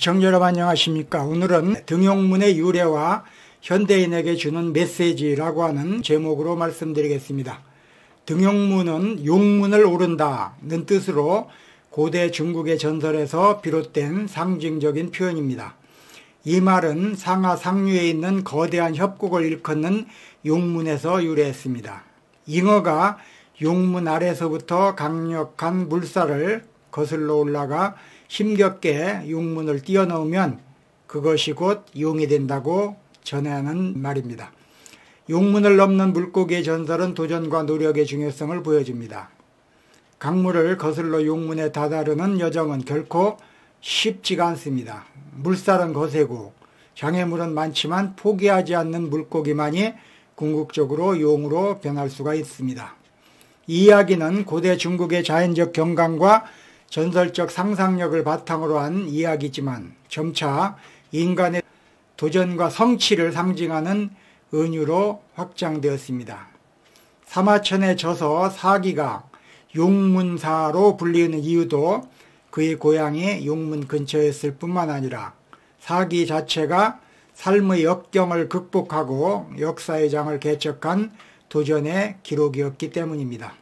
시청자 여러분 안녕하십니까. 오늘은 등용문의 유래와 현대인에게 주는 메시지라고 하는 제목으로 말씀드리겠습니다. 등용문은 용문을 오른다는 뜻으로 고대 중국의 전설에서 비롯된 상징적인 표현입니다. 이 말은 상하 상류에 있는 거대한 협곡을 일컫는 용문에서 유래했습니다. 잉어가 용문 아래서부터 강력한 물살을 거슬러 올라가 힘겹게 용문을 뛰어넘으면 그것이 곧 용이 된다고 전하는 말입니다. 용문을 넘는 물고기의 전설은 도전과 노력의 중요성을 보여줍니다. 강물을 거슬러 용문에 다다르는 여정은 결코 쉽지가 않습니다. 물살은 거세고 장애물은 많지만 포기하지 않는 물고기만이 궁극적으로 용으로 변할 수가 있습니다. 이 이야기는 고대 중국의 자연적 경강과 전설적 상상력을 바탕으로 한 이야기지만 점차 인간의 도전과 성취를 상징하는 은유로 확장되었습니다. 사마천에 져서 사기가 용문사로 불리는 이유도 그의 고향이 용문 근처였을 뿐만 아니라 사기 자체가 삶의 역경을 극복하고 역사의 장을 개척한 도전의 기록이었기 때문입니다.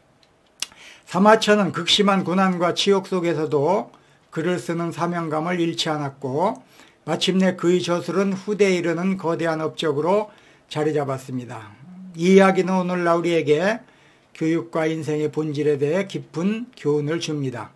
사마천은 극심한 고난과 치욕 속에서도 글을 쓰는 사명감을 잃지 않았고 마침내 그의 저술은 후대에 이르는 거대한 업적으로 자리 잡았습니다. 이 이야기는 오늘날 우리에게 교육과 인생의 본질에 대해 깊은 교훈을 줍니다.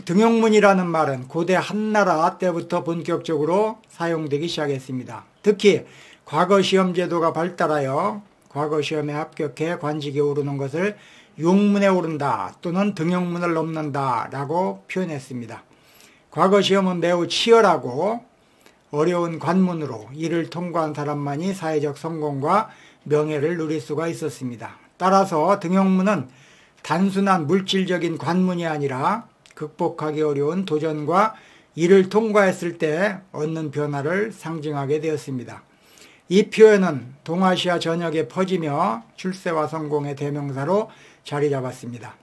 등용문이라는 말은 고대 한나라 때부터 본격적으로 사용되기 시작했습니다. 특히 과거 시험 제도가 발달하여 과거 시험에 합격해 관직에 오르는 것을 용문에 오른다 또는 등용문을 넘는다 라고 표현했습니다. 과거 시험은 매우 치열하고 어려운 관문으로 이를 통과한 사람만이 사회적 성공과 명예를 누릴 수가 있었습니다. 따라서 등용문은 단순한 물질적인 관문이 아니라 극복하기 어려운 도전과 이를 통과했을 때 얻는 변화를 상징하게 되었습니다. 이 표현은 동아시아 전역에 퍼지며 출세와 성공의 대명사로 자리 잡았습니다.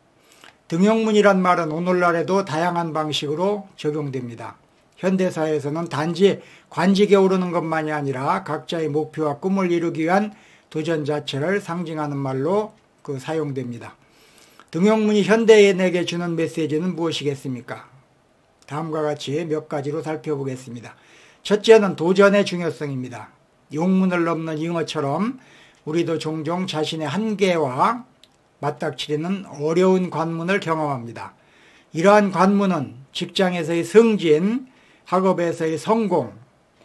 등용문이란 말은 오늘날에도 다양한 방식으로 적용됩니다. 현대사회에서는 단지 관직에 오르는 것만이 아니라 각자의 목표와 꿈을 이루기 위한 도전 자체를 상징하는 말로 사용됩니다. 등용문이 현대인에게 주는 메시지는 무엇이겠습니까? 다음과 같이 몇 가지로 살펴보겠습니다. 첫째는 도전의 중요성입니다. 용문을 넘는 잉어처럼 우리도 종종 자신의 한계와 맞닥뜨리는 어려운 관문을 경험합니다. 이러한 관문은 직장에서의 승진, 학업에서의 성공,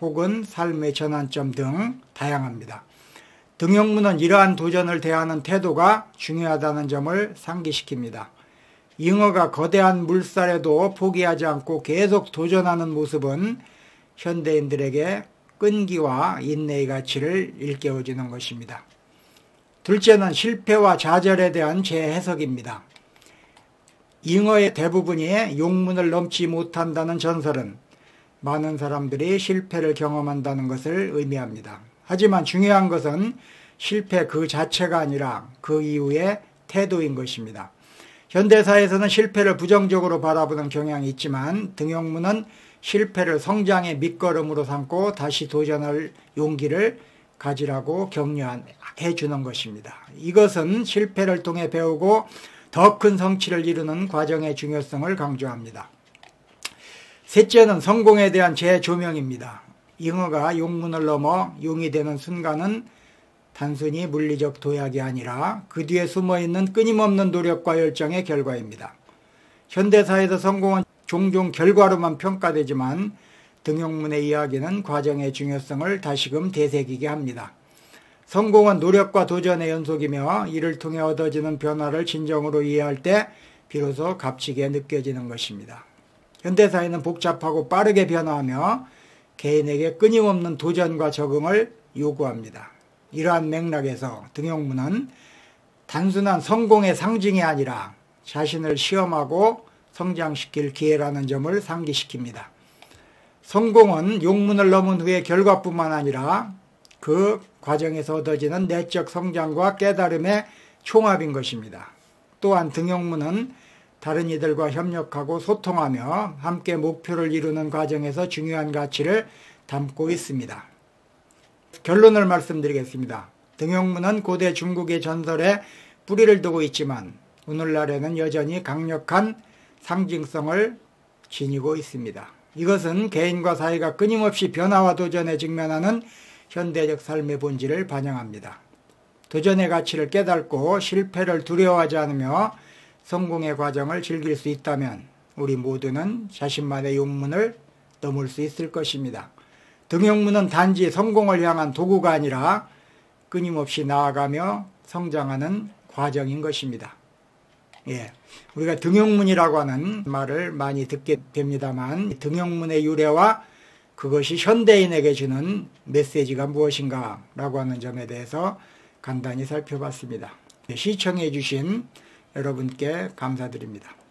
혹은 삶의 전환점 등 다양합니다. 등용문은 이러한 도전을 대하는 태도가 중요하다는 점을 상기시킵니다. 잉어가 거대한 물살에도 포기하지 않고 계속 도전하는 모습은 현대인들에게 끈기와 인내의 가치를 일깨워주는 것입니다. 둘째는 실패와 좌절에 대한 재해석입니다. 잉어의 대부분이 용문을 넘지 못한다는 전설은 많은 사람들이 실패를 경험한다는 것을 의미합니다. 하지만 중요한 것은 실패 그 자체가 아니라 그 이후의 태도인 것입니다. 현대사에서는 실패를 부정적으로 바라보는 경향이 있지만 등용문은 실패를 성장의 밑거름으로 삼고 다시 도전할 용기를 가지라고 격려해 주는 것입니다. 이것은 실패를 통해 배우고 더 큰 성취를 이루는 과정의 중요성을 강조합니다. 셋째는 성공에 대한 재조명입니다. 잉어가 용문을 넘어 용이 되는 순간은 단순히 물리적 도약이 아니라 그 뒤에 숨어있는 끊임없는 노력과 열정의 결과입니다. 현대사회에서 성공은 종종 결과로만 평가되지만 등용문의 이야기는 과정의 중요성을 다시금 되새기게 합니다. 성공은 노력과 도전의 연속이며 이를 통해 얻어지는 변화를 진정으로 이해할 때 비로소 값지게 느껴지는 것입니다. 현대사회는 복잡하고 빠르게 변화하며 개인에게 끊임없는 도전과 적응을 요구합니다. 이러한 맥락에서 등용문은 단순한 성공의 상징이 아니라 자신을 시험하고 성장시킬 기회라는 점을 상기시킵니다. 성공은 용문을 넘은 후의 결과뿐만 아니라 그 과정에서 얻어지는 내적 성장과 깨달음의 총합인 것입니다. 또한 등용문은 다른 이들과 협력하고 소통하며 함께 목표를 이루는 과정에서 중요한 가치를 담고 있습니다. 결론을 말씀드리겠습니다. 등용문은 고대 중국의 전설에 뿌리를 두고 있지만 오늘날에는 여전히 강력한 상징성을 지니고 있습니다. 이것은 개인과 사회가 끊임없이 변화와 도전에 직면하는 현대적 삶의 본질을 반영합니다. 도전의 가치를 깨닫고 실패를 두려워하지 않으며 성공의 과정을 즐길 수 있다면 우리 모두는 자신만의 용문을 넘을 수 있을 것입니다. 등용문은 단지 성공을 향한 도구가 아니라 끊임없이 나아가며 성장하는 과정인 것입니다. 우리가 등용문이라고 하는 말을 많이 듣게 됩니다만 등용문의 유래와 그것이 현대인에게 주는 메시지가 무엇인가 라고 하는 점에 대해서 간단히 살펴봤습니다. 시청해 주신 여러분께 감사드립니다.